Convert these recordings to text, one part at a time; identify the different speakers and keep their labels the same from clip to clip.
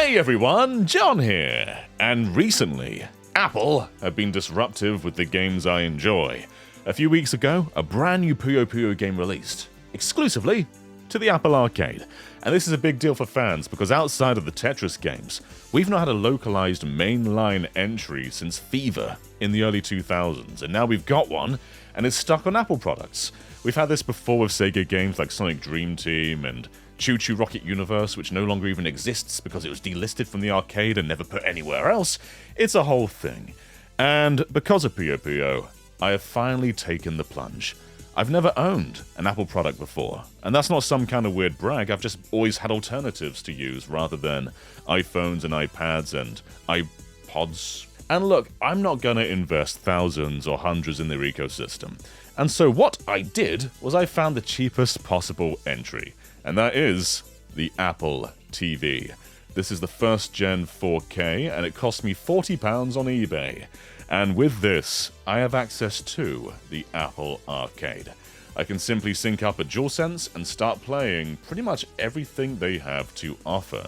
Speaker 1: Hey everyone, John here! And recently, Apple have been disruptive with the games I enjoy. A few weeks ago, a brand new Puyo Puyo game released, exclusively to the Apple Arcade. And this is a big deal for fans because outside of the Tetris games, we've not had a localized mainline entry since Fever in the early 2000s, and now we've got one, and it's stuck on Apple products. We've had this before with Sega games like Sonic Dream Team and Choo Choo Rocket Universe, which no longer even exists because it was delisted from the arcade and never put anywhere else. It's a whole thing. And because of Puyo Puyo, I have finally taken the plunge. I've never owned an Apple product before, and that's not some kind of weird brag. I've just always had alternatives to use rather than iPhones and iPads and iPods. And look, I'm not gonna invest thousands or hundreds in their ecosystem. And so what I did was I found the cheapest possible entry, and that is the Apple TV. This is the first gen 4K, and it cost me £40 on eBay. And with this, I have access to the Apple Arcade. I can simply sync up a DualSense and start playing pretty much everything they have to offer.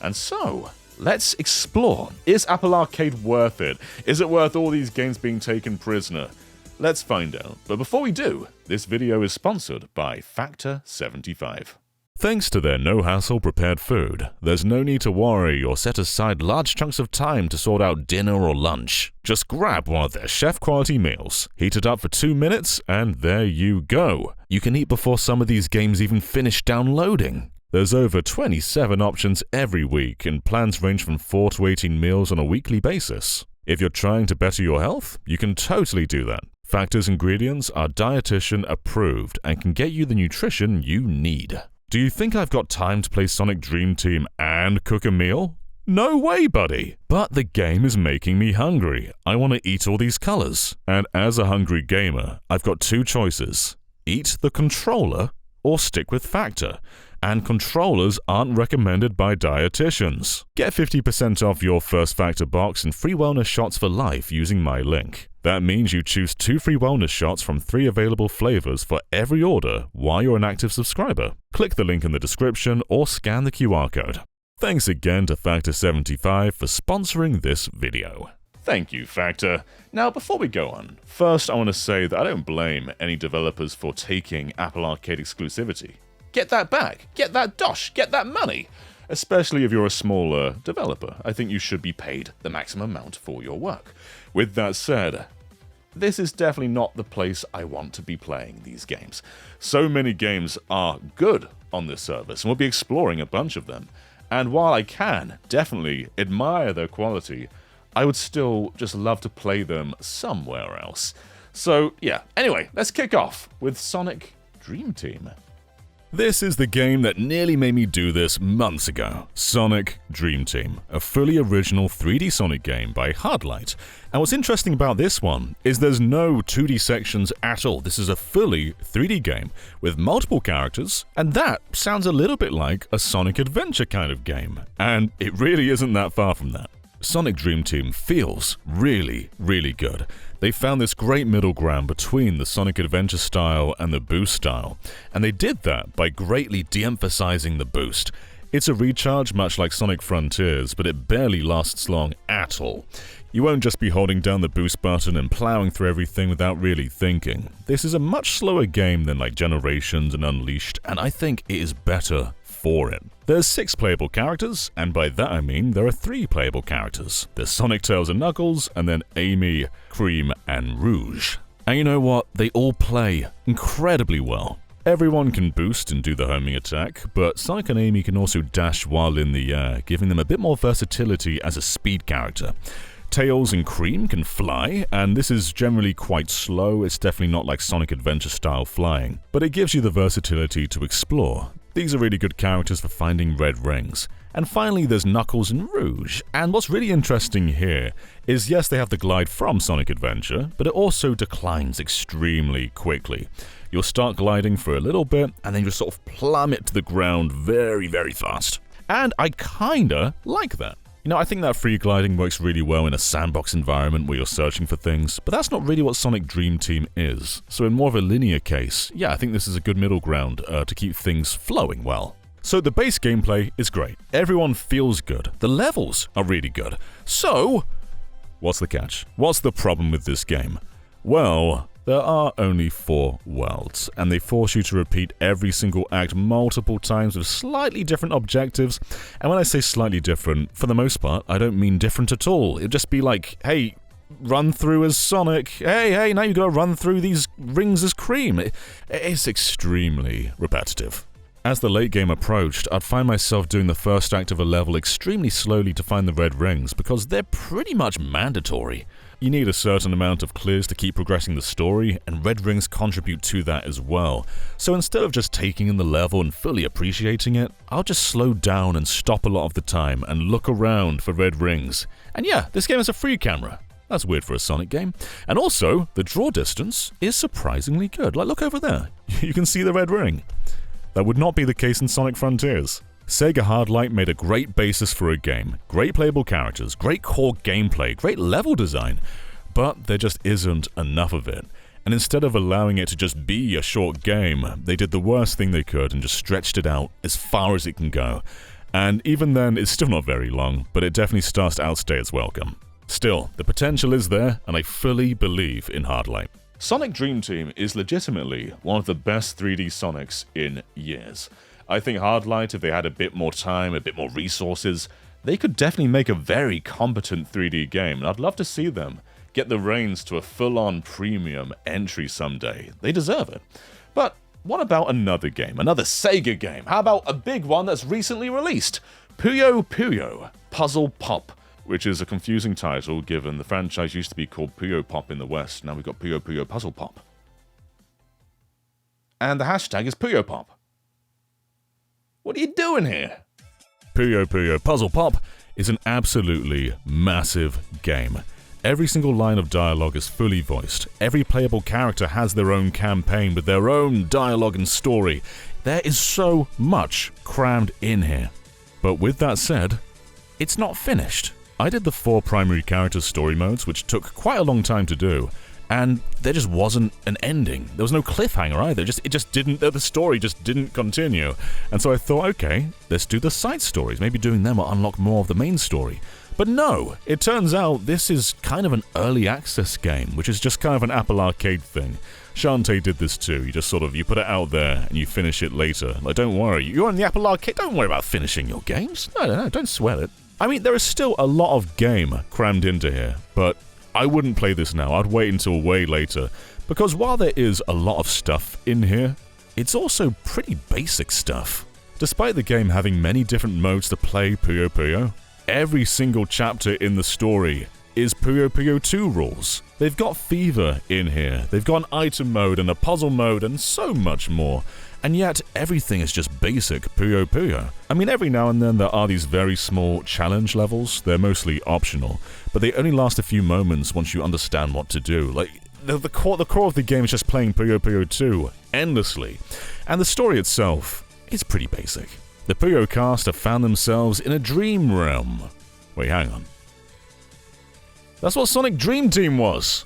Speaker 1: And so, let's explore. Is Apple Arcade worth it? Is it worth all these games being taken prisoner? Let's find out. But before we do, this video is sponsored by Factor 75. Thanks to their no-hassle prepared food, there's no need to worry or set aside large chunks of time to sort out dinner or lunch. Just grab one of their chef-quality meals, heat it up for 2 minutes, and there you go. You can eat before some of these games even finish downloading. There's over 27 options every week, and plans range from 4 to 18 meals on a weekly basis. If you're trying to better your health, you can totally do that. Factor's ingredients are dietitian approved and can get you the nutrition you need. Do you think I've got time to play Sonic Dream Team and cook a meal? No way, buddy! But the game is making me hungry. I want to eat all these colors. And as a hungry gamer, I've got 2 choices. Eat the controller or stick with Factor. And controllers aren't recommended by dietitians. Get 50% off your first Factor box and free wellness shots for life using my link. That means you choose 2 free wellness shots from 3 available flavors for every order while you're an active subscriber. Click the link in the description or scan the QR code. Thanks again to Factor 75 for sponsoring this video. Thank you, Factor. Now, before we go on, first I want to say that I don't blame any developers for taking Apple Arcade exclusivity. Get that back, get that dosh, get that money! Especially if you're a smaller developer. I think you should be paid the maximum amount for your work. With that said, this is definitely not the place I want to be playing these games. So many games are good on this service, and we'll be exploring a bunch of them. And while I can definitely admire their quality, I would still just love to play them somewhere else. So yeah, anyway, let's kick off with Sonic Dream Team. This is the game that nearly made me do this months ago. Sonic Dream Team, a fully original 3D Sonic game by Hardlight. And what's interesting about this one is there's no 2D sections at all. This is a fully 3D game with multiple characters, and that sounds a little bit like a Sonic Adventure kind of game. And it really isn't that far from that. Sonic Dream Team feels really, really good. They found this great middle ground between the Sonic Adventure style and the boost style, and they did that by greatly de-emphasizing the boost. It's a recharge much like Sonic Frontiers, but it barely lasts long at all. You won't just be holding down the boost button and plowing through everything without really thinking. This is a much slower game than like Generations and Unleashed, and I think it is better for it. There's 6 playable characters, and by that I mean there are 3 playable characters. There's Sonic, Tails, and Knuckles, and then Amy, Cream, and Rouge. And you know what? They all play incredibly well. Everyone can boost and do the homing attack, but Sonic and Amy can also dash while in the air, giving them a bit more versatility as a speed character. Tails and Cream can fly, and this is generally quite slow. It's definitely not like Sonic Adventure style flying, but it gives you the versatility to explore. These are really good characters for finding red rings. And finally there's Knuckles and Rouge, and what's really interesting here is yes, they have the glide from Sonic Adventure, but it also declines extremely quickly. You'll start gliding for a little bit, and then you'll sort of plummet to the ground very, very fast. And I kinda like that. You know, I think that free gliding works really well in a sandbox environment where you're searching for things, but that's not really what Sonic Dream Team is. So in more of a linear case, yeah, I think this is a good middle ground to keep things flowing well.
Speaker 2: So the base gameplay is great. Everyone feels good. The levels are really good. So, what's the catch? What's the problem with this game? Well, there are only 4 worlds, and they force you to repeat every single act multiple times with slightly different objectives. And when I say slightly different, for the most part, I don't mean different at all. It'd just be like, hey, run through as Sonic. Hey, now you gotta run through these rings as Cream. It's extremely repetitive. As the late game approached, I'd find myself doing the first act of a level extremely slowly to find the red rings, because they're pretty much mandatory. You need a certain amount of clears to keep progressing the story, and red rings contribute to that as well. So instead of just taking in the level and fully appreciating it, I'll just slow down and stop a lot of the time and look around for red rings. And yeah, this game has a free camera. That's weird for a Sonic game. And also, the draw distance is surprisingly good. Like, look over there. You can see the red ring. That would not be the case in Sonic Frontiers. Sega Hardlight made a great basis for a game, great playable characters, great core gameplay, great level design, but there just isn't enough of it. And instead of allowing it to just be a short game, they did the worst thing they could and just stretched it out as far as it can go. And even then, it's still not very long, but it definitely starts to outstay its welcome. Still, the potential is there, and I fully believe in Hardlight.
Speaker 1: Sonic Dream Team is legitimately one of the best 3D Sonics in years. I think Hardlight, if they had a bit more time, a bit more resources, they could definitely make a very competent 3D game, and I'd love to see them get the reins to a full-on premium entry someday. They deserve it. But what about another game, another Sega game? How about a big one that's recently released? Puyo Puyo Puzzle Pop, which is a confusing title given the franchise used to be called Puyo Pop in the West. Now we've got Puyo Puyo Puzzle Pop. And the hashtag is Puyo Pop. What are you doing here?
Speaker 2: Puyo Puyo Puzzle Pop is an absolutely massive game. Every single line of dialogue is fully voiced. Every playable character has their own campaign with their own dialogue and story. There is so much crammed in here. But with that said, it's not finished. I did the 4 primary character story modes, which took quite a long time to do, and there just wasn't an ending. There was no cliffhanger either. The story just didn't continue. And so I thought, okay, let's do the side stories. Maybe doing them will unlock more of the main story. But no, it turns out this is kind of an early access game, which is just kind of an Apple Arcade thing. Shantae did this too. You put it out there and you finish it later. Like, don't worry, you're on the Apple Arcade, don't worry about finishing your games. No, don't sweat it. I mean, there is still a lot of game crammed into here, but I wouldn't play this now. I'd wait until way later, because while there is a lot of stuff in here, it's also pretty basic stuff. Despite the game having many different modes to play Puyo Puyo, every single chapter in the story is Puyo Puyo 2 rules. They've got Fever in here, they've got an item mode and a puzzle mode and so much more. And yet, everything is just basic Puyo Puyo. I mean, every now and then there are these very small challenge levels. They're mostly optional, but they only last a few moments once you understand what to do. Like, the core of the game is just playing Puyo Puyo 2 endlessly. And the story itself is pretty basic. The Puyo cast have found themselves in a dream realm. Wait, hang on. That's what Sonic Dream Team was!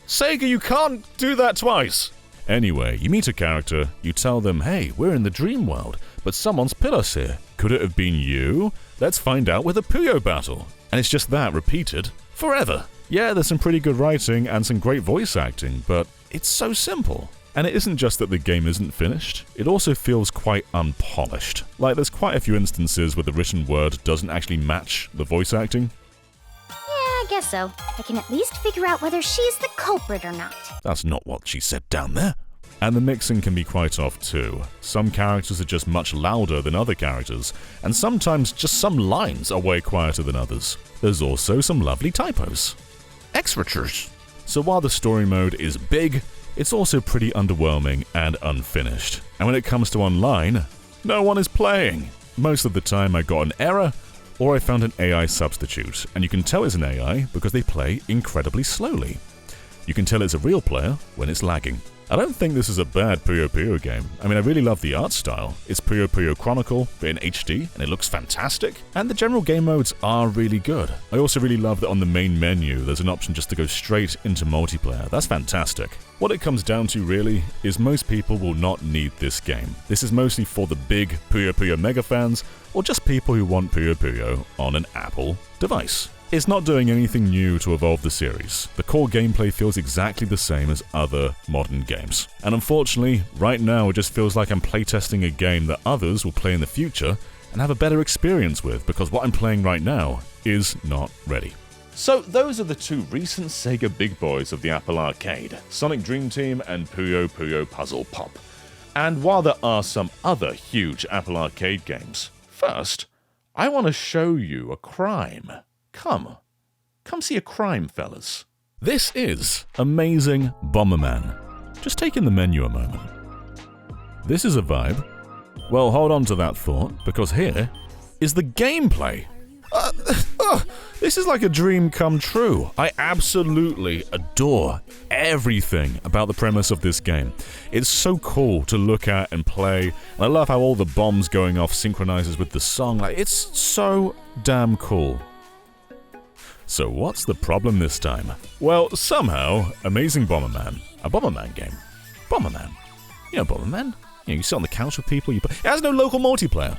Speaker 2: Sega, you can't do that twice! Anyway, you meet a character, you tell them, hey, we're in the dream world, but someone's put us here. Could it have been you? Let's find out with a Puyo battle. And it's just that repeated forever. Yeah, there's some pretty good writing and some great voice acting, but it's so simple. And it isn't just that the game isn't finished, it also feels quite unpolished. Like, there's quite a few instances where the written word doesn't actually match the voice acting.
Speaker 3: Yeah, I guess so. I can at least figure out whether she's the culprit or not.
Speaker 2: That's not what she said down there. And the mixing can be quite off too. Some characters are just much louder than other characters, and sometimes just some lines are way quieter than others. There's also some lovely typos. Extras. So while the story mode is big, it's also pretty underwhelming and unfinished. And when it comes to online, no one is playing. Most of the time I got an error, or I found an AI substitute, and you can tell it's an AI because they play incredibly slowly. You can tell it's a real player when it's lagging. I don't think this is a bad Puyo Puyo game. I mean, I really love the art style. It's Puyo Puyo Chronicle, but in HD, and it looks fantastic. And the general game modes are really good. I also really love that on the main menu, there's an option just to go straight into multiplayer. That's fantastic. What it comes down to really is most people will not need this game. This is mostly for the big Puyo Puyo mega fans, or just people who want Puyo Puyo on an Apple device. It's not doing anything new to evolve the series. The core gameplay feels exactly the same as other modern games. And unfortunately, right now it just feels like I'm playtesting a game that others will play in the future and have a better experience with, because what I'm playing right now is not ready.
Speaker 1: So those are the two recent Sega big boys of the Apple Arcade, Sonic Dream Team and Puyo Puyo Puzzle Pop. And while there are some other huge Apple Arcade games, first, I want to show you a crime. Come see a crime, fellas.
Speaker 2: This is Amazing Bomberman. Just take in the menu a moment. This is a vibe. Well, hold on to that thought, because here is the gameplay. This is like a dream come true. I absolutely adore everything about the premise of this game. It's so cool to look at and play, and I love how all the bombs going off synchronizes with the song. Like, it's so damn cool. So what's the problem this time? Well, somehow, Amazing Bomberman, a Bomberman game. Bomberman. You know Bomberman? You sit on the couch with people, it has no local multiplayer.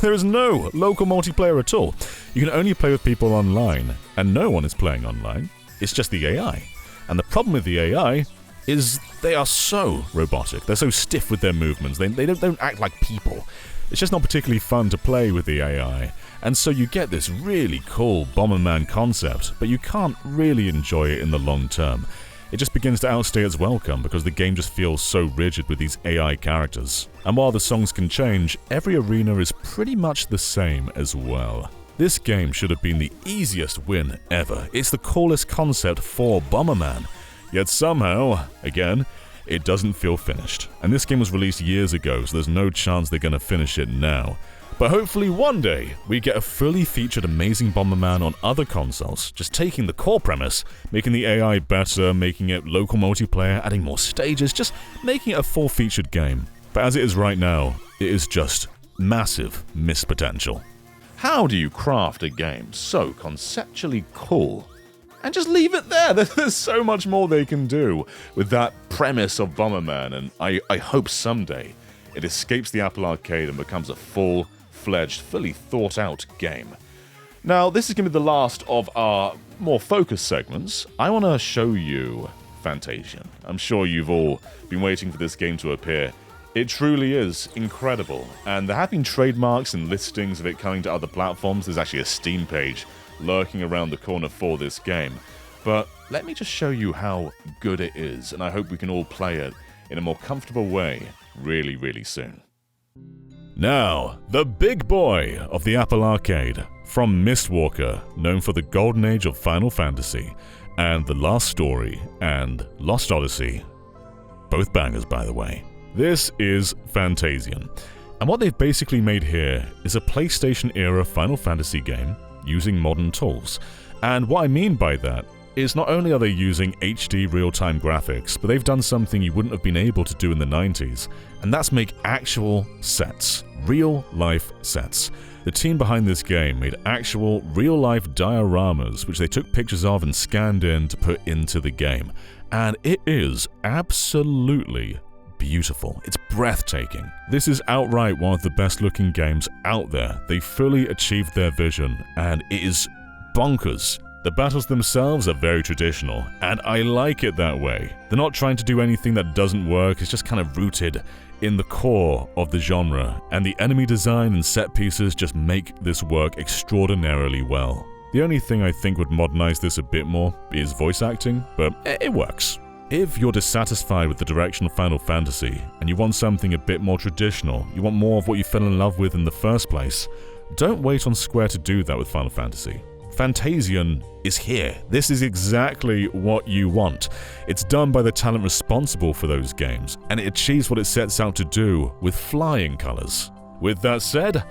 Speaker 2: There is no local multiplayer at all. You can only play with people online, and no one is playing online. It's just the AI. And the problem with the AI is they are so robotic. They're so stiff with their movements. They don't act like people. It's just not particularly fun to play with the AI. And so you get this really cool Bomberman concept, but you can't really enjoy it in the long term. It just begins to outstay its welcome because the game just feels so rigid with these AI characters. And while the songs can change, every arena is pretty much the same as well. This game should have been the easiest win ever. It's the coolest concept for Bomberman. Yet somehow, again, it doesn't feel finished. And this game was released years ago, so there's no chance they're gonna finish it now. But hopefully one day, we get a fully featured Amazing Bomberman on other consoles, just taking the core premise, making the AI better, making it local multiplayer, adding more stages, just making it a full-featured game. But as it is right now, it is just massive missed potential.
Speaker 1: How do you craft a game so conceptually cool and just leave it there? There's so much more they can do with that premise of Bomberman, and I hope someday it escapes the Apple Arcade and becomes a full-fledged, fully thought-out game. Now, this is going to be the last of our more focused segments. I want to show you Fantasian. I'm sure you've all been waiting for this game to appear. It truly is incredible, and there have been trademarks and listings of it coming to other platforms. There's actually a Steam page lurking around the corner for this game. But let me just show you how good it is, and I hope we can all play it in a more comfortable way really, really soon.
Speaker 2: Now, the big boy of the Apple Arcade, from Mistwalker, known for the golden age of Final Fantasy, and The Last Story, and Lost Odyssey. Both bangers, by the way. This is Fantasian. And what they've basically made here is a PlayStation-era Final Fantasy game using modern tools. And what I mean by that is not only are they using HD real-time graphics, but they've done something you wouldn't have been able to do in the 90s, and that's make actual sets, real-life sets. The team behind this game made actual real-life dioramas, which they took pictures of and scanned in to put into the game. And it is absolutely beautiful. It's breathtaking. This is outright one of the best looking games out there. They fully achieved their vision, and it is bonkers. The battles themselves are very traditional, and I like it that way. They're not trying to do anything that doesn't work, it's just kind of rooted in the core of the genre, and the enemy design and set pieces just make this work extraordinarily well. The only thing I think would modernize this a bit more is voice acting, but it works. If you're dissatisfied with the direction of Final Fantasy, and you want something a bit more traditional, you want more of what you fell in love with in the first place, don't wait on Square to do that with Final Fantasy. Fantasian is here. This is exactly what you want. It's done by the talent responsible for those games, and it achieves what it sets out to do with flying colors. With that said,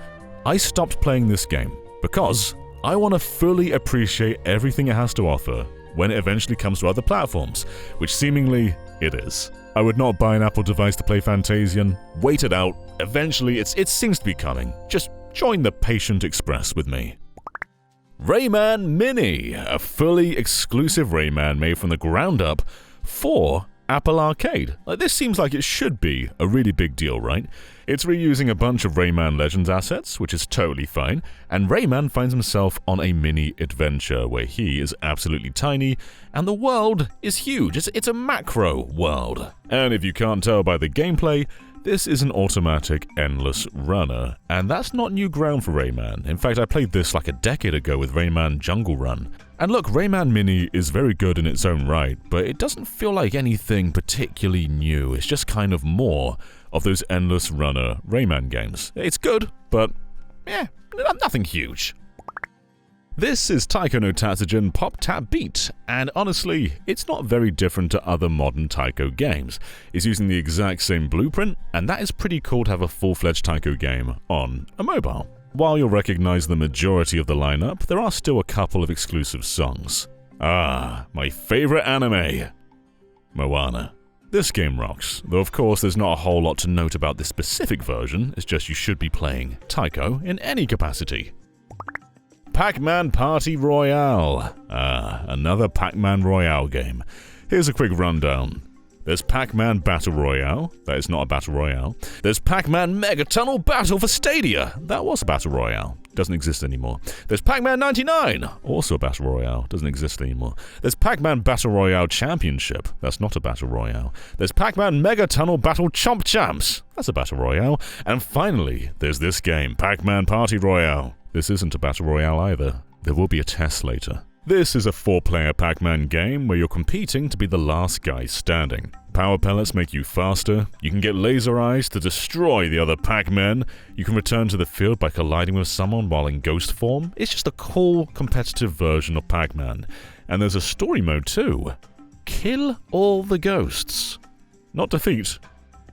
Speaker 2: I stopped playing this game because I want to fully appreciate everything it has to offer when it eventually comes to other platforms, which seemingly it is. I would not buy an Apple device to play Fantasian. Wait it out. Eventually, it seems to be coming. Just join the patient express with me. Rayman Mini, a fully exclusive Rayman made from the ground up for Apple Arcade. This seems like it should be a really big deal, right? It's reusing a bunch of Rayman Legends assets, which is totally fine, and Rayman finds himself on a mini adventure where he is absolutely tiny and the world is huge. It's a macro world. And if you can't tell by the gameplay, this is an automatic endless runner, and that's not new ground for Rayman. In fact, I played this like a decade ago with Rayman Jungle Run. And look, Rayman Mini is very good in its own right, but it doesn't feel like anything particularly new. It's just kind of more of those endless runner Rayman games. It's good, but nothing huge. This is Taiko no Tatsujin Pop Tap Beat, and honestly, it's not very different to other modern Taiko games. It's using the exact same blueprint, and that is pretty cool to have a full-fledged Taiko game on a mobile. While you'll recognize the majority of the lineup, there are still a couple of exclusive songs. My favorite anime, Moana. This game rocks, though of course there's not a whole lot to note about this specific version, it's just you should be playing Taiko in any capacity. Pac-Man Party Royale. Another Pac-Man Royale game. Here's a quick rundown. There's Pac-Man Battle Royale. That is not a Battle Royale. There's Pac-Man Mega Tunnel Battle for Stadia. That was a Battle Royale. Doesn't exist anymore. There's Pac-Man 99. Also a Battle Royale. Doesn't exist anymore. There's Pac-Man Battle Royale Championship. That's not a Battle Royale. There's Pac-Man Mega Tunnel Battle Chomp Champs. That's a Battle Royale. And finally, there's this game, Pac-Man Party Royale. This isn't a Battle Royale either. There will be a test later. This is a 4-player Pac-Man game where you're competing to be the last guy standing. Power pellets make you faster, you can get laser eyes to destroy the other Pac-Men, you can return to the field by colliding with someone while in ghost form. It's just a cool, competitive version of Pac-Man. And there's a story mode too. Kill all the ghosts. Not defeat,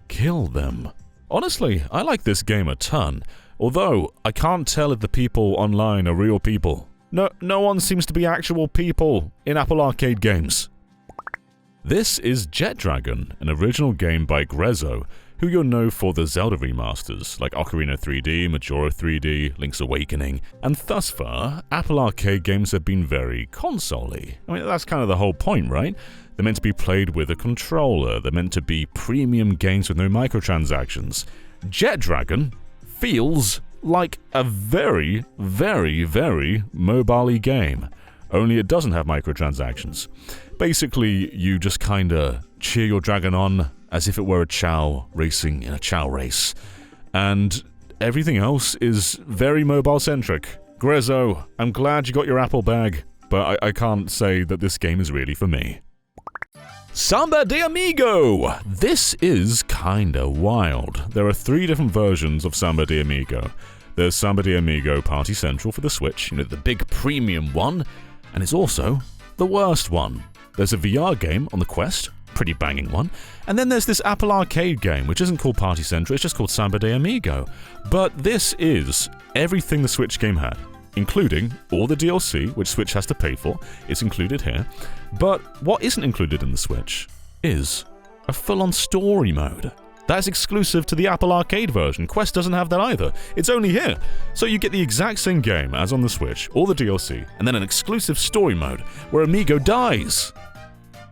Speaker 2: kill them. Honestly, I like this game a ton. Although, I can't tell if the people online are real people. No one seems to be actual people in Apple Arcade games. This is Jet Dragon, an original game by Grezzo, who you'll know for the Zelda remasters, like Ocarina 3D, Majora 3D, Link's Awakening, and thus far, Apple Arcade games have been very console-y. I mean, that's kind of the whole point, right? They're meant to be played with a controller, they're meant to be premium games with no microtransactions. Jet Dragon feels like a very, very, very mobile-y game, only it doesn't have microtransactions. Basically, you just kinda cheer your dragon on as if it were a Chow racing in a Chow race, and everything else is very mobile-centric. Grezzo, I'm glad you got your Apple bag, but I can't say that this game is really for me. Samba de Amigo! This is kinda wild. There are 3 different versions of Samba de Amigo. There's Samba de Amigo Party Central for the Switch, the big premium one, and it's also the worst one. There's a VR game on the Quest, pretty banging one, and then there's this Apple Arcade game, which isn't called Party Central, it's just called Samba de Amigo. But this is everything the Switch game had, including all the DLC, which Switch has to pay for. It's included here. But what isn't included in the Switch is a full-on story mode. That's exclusive to the Apple Arcade version. Quest doesn't have that either. It's only here. So you get the exact same game as on the Switch, all the DLC, and then an exclusive story mode where Amigo dies.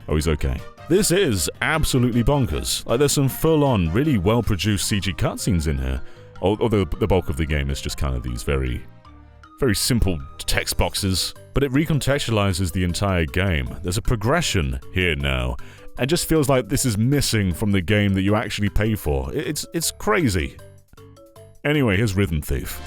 Speaker 2: Oh, he's okay. This is absolutely bonkers. There's some full-on, really well-produced CG cutscenes in here. Although the bulk of the game is just kind of these very simple text boxes, but it recontextualizes the entire game. There's a progression here now, and just feels like this is missing from the game that you actually pay for. It's crazy. Anyway, here's Rhythm Thief.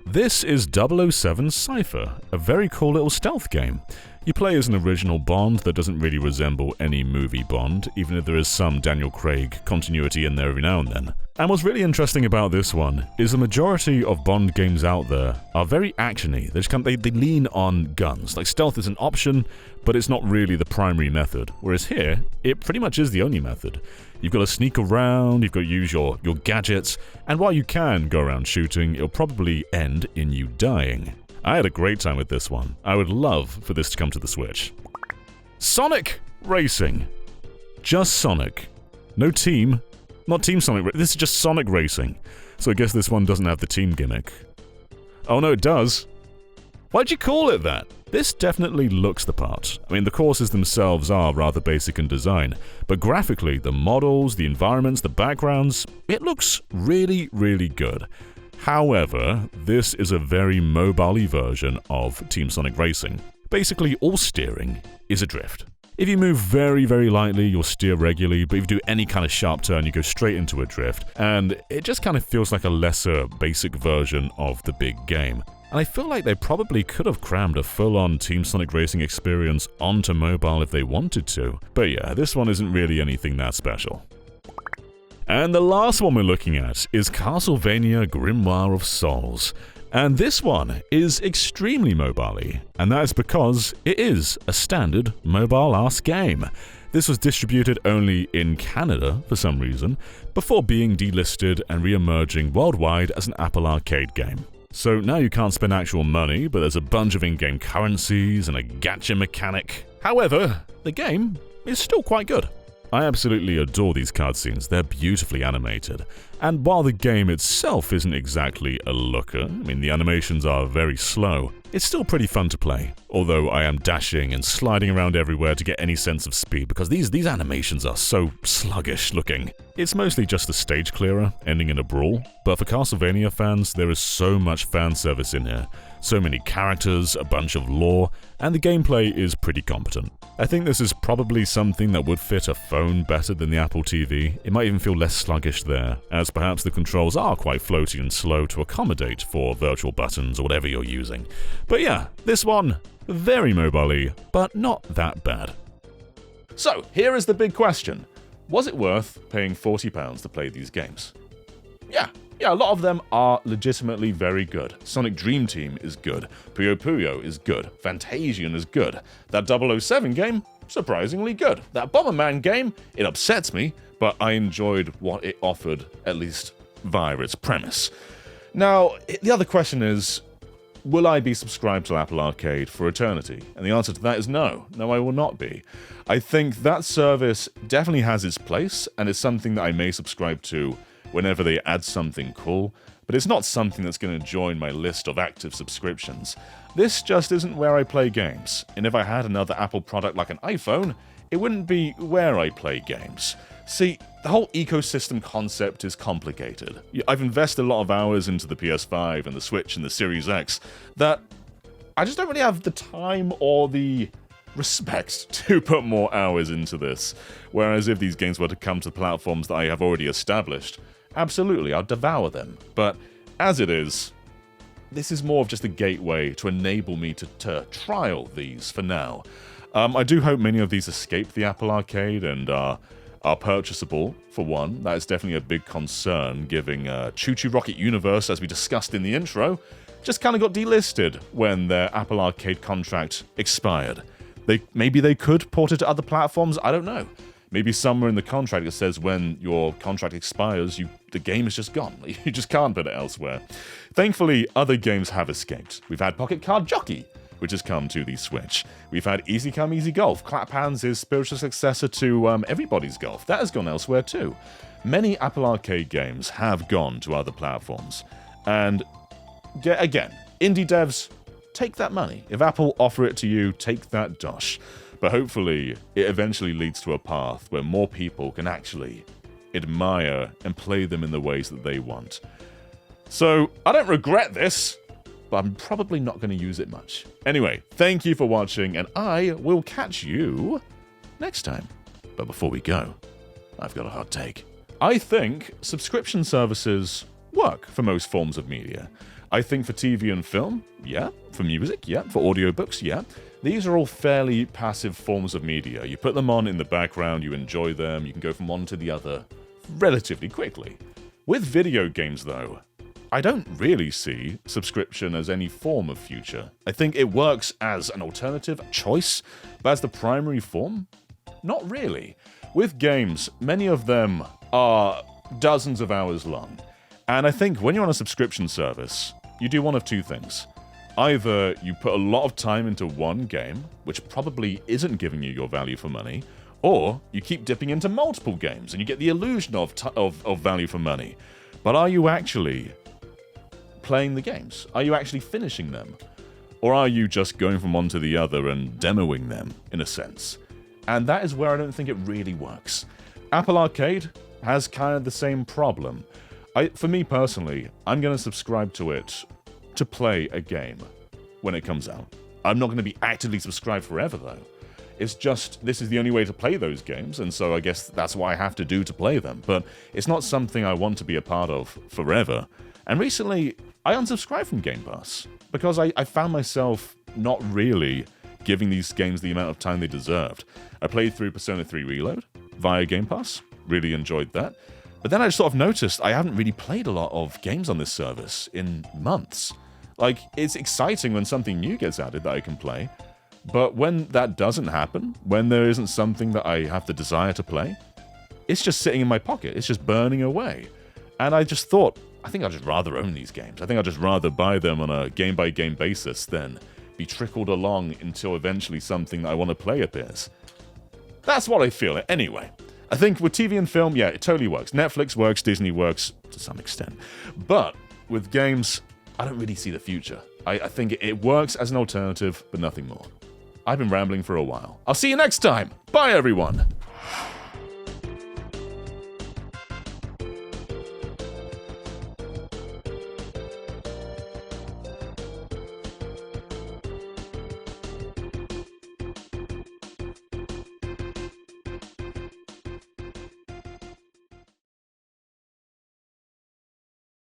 Speaker 2: This is 007 Cypher, a very cool little stealth game. You play as an original Bond that doesn't really resemble any movie Bond, even if there is some Daniel Craig continuity in there every now and then. And what's really interesting about this one is the majority of Bond games out there are very actiony. They lean on guns. Like, stealth is an option, but it's not really the primary method. Whereas here, it pretty much is the only method. You've got to sneak around, you've got to use your gadgets, and while you can go around shooting, it'll probably end in you dying. I had a great time with this one. I would love for this to come to the Switch. Sonic Racing. Just Sonic. No team. Not Team Sonic. This is just Sonic Racing. So I guess this one doesn't have the team gimmick. Oh no, it does. Why'd you call it that? This definitely looks the part. I mean, the courses themselves are rather basic in design, but graphically, the models, the environments, the backgrounds, it looks really, really good. However, this is a very mobile-y version of Team Sonic Racing. Basically, all steering is a drift. If you move very, very lightly, you'll steer regularly, but if you do any kind of sharp turn, you go straight into a drift, and it just kind of feels like a lesser, basic version of the big game. And I feel like they probably could have crammed a full-on Team Sonic Racing experience onto mobile if they wanted to. But yeah, this one isn't really anything that special. And the last one we're looking at is Castlevania Grimoire of Souls. And this one is extremely mobile-y, and that is because it is a standard mobile-ass game. This was distributed only in Canada for some reason, before being delisted and re-emerging worldwide as an Apple Arcade game. So now you can't spend actual money, but there's a bunch of in-game currencies and a gacha mechanic. However, the game is still quite good. I absolutely adore these cutscenes, they're beautifully animated. And while the game itself isn't exactly a looker, I mean the animations are very slow, it's still pretty fun to play. Although I am dashing and sliding around everywhere to get any sense of speed because these animations are so sluggish looking. It's mostly just a stage clearer, ending in a brawl, but for Castlevania fans there is so much fan service in here. So many characters, a bunch of lore, and the gameplay is pretty competent. I think this is probably something that would fit a phone better than the Apple TV. It might even feel less sluggish there, as perhaps the controls are quite floaty and slow to accommodate for virtual buttons or whatever you're using. But yeah, this one, very mobile-y, but not that bad.
Speaker 1: So, here is the big question. Was it worth paying £40 to play these games? Yeah, a lot of them are legitimately very good. Sonic Dream Team is good. Puyo Puyo is good. Fantasian is good. That 007 game, surprisingly good. That Bomberman game, it upsets me, but I enjoyed what it offered, at least via its premise. Now, the other question is, will I be subscribed to Apple Arcade for eternity? And the answer to that is no. No, I will not be. I think that service definitely has its place, and it's something that I may subscribe to whenever they add something cool, but it's not something that's going to join my list of active subscriptions. This just isn't where I play games, and if I had another Apple product like an iPhone, it wouldn't be where I play games. See, the whole ecosystem concept is complicated. I've invested a lot of hours into the PS5 and the Switch and the Series X that I just don't really have the time or the respect to put more hours into this. Whereas if these games were to come to the platforms that I have already established, absolutely, I'll devour them. But as it is, this is more of just a gateway to enable me to trial these for now. I do hope many of these escape the Apple Arcade and are purchasable, for one. That is definitely a big concern, given Choo Choo Rocket Universe, as we discussed in the intro, just kind of got delisted when their Apple Arcade contract expired. Maybe they could port it to other platforms, I don't know. Maybe somewhere in the contract it says when your contract expires, the game is just gone. You just can't put it elsewhere. Thankfully, other games have escaped. We've had Pocket Card Jockey, which has come to the Switch. We've had Easy Come Easy Golf, Clap Hands' spiritual successor to Everybody's Golf. That has gone elsewhere too. Many Apple Arcade games have gone to other platforms. And again, indie devs, take that money. If Apple offer it to you, take that dosh. But hopefully, it eventually leads to a path where more people can actually admire and play them in the ways that they want. So, I don't regret this, but I'm probably not going to use it much. Anyway, thank you for watching, and I will catch you next time. But before we go, I've got a hot take. I think subscription services work for most forms of media. I think for TV and film, yeah. For music, yeah. For audiobooks, yeah. these are all fairly passive forms of media. You put them on in the background, you enjoy them, you can go from one to the other relatively quickly. With video games, though, I don't really see subscription as any form of future. I think it works as an alternative choice, but as the primary form, not really. With games, many of them are dozens of hours long, and I think when you're on a subscription service, you do one of two things. Either you put a lot of time into one game, which probably isn't giving you your value for money, or you keep dipping into multiple games and you get the illusion of value for money. But are you actually playing the games? Are you actually finishing them? Or are you just going from one to the other and demoing them, in a sense? And that is where I don't think it really works. Apple Arcade has kind of the same problem. For me personally, I'm going to subscribe to it to play a game when it comes out. I'm not going to be actively subscribed forever, though. It's just, this is the only way to play those games, and so I guess that's what I have to do to play them. But it's not something I want to be a part of forever. And recently, I unsubscribed from Game Pass, because I found myself not really giving these games the amount of time they deserved. I played through Persona 3 Reload via Game Pass, really enjoyed that. But then I sort of noticed I haven't really played a lot of games on this service in months. Like, it's exciting when something new gets added that I can play, but when that doesn't happen, when there isn't something that I have the desire to play, it's just sitting in my pocket, it's just burning away. And I just thought, I think I'd just rather own these games. I think I'd just rather buy them on a game-by-game basis than be trickled along until eventually something that I want to play appears. That's what I feel anyway. I think with TV and film, yeah, it totally works. Netflix works, Disney works to some extent. But with games, I don't really see the future. I think it works as an alternative, but nothing more. I've been rambling for a while. I'll see you next time. Bye, everyone.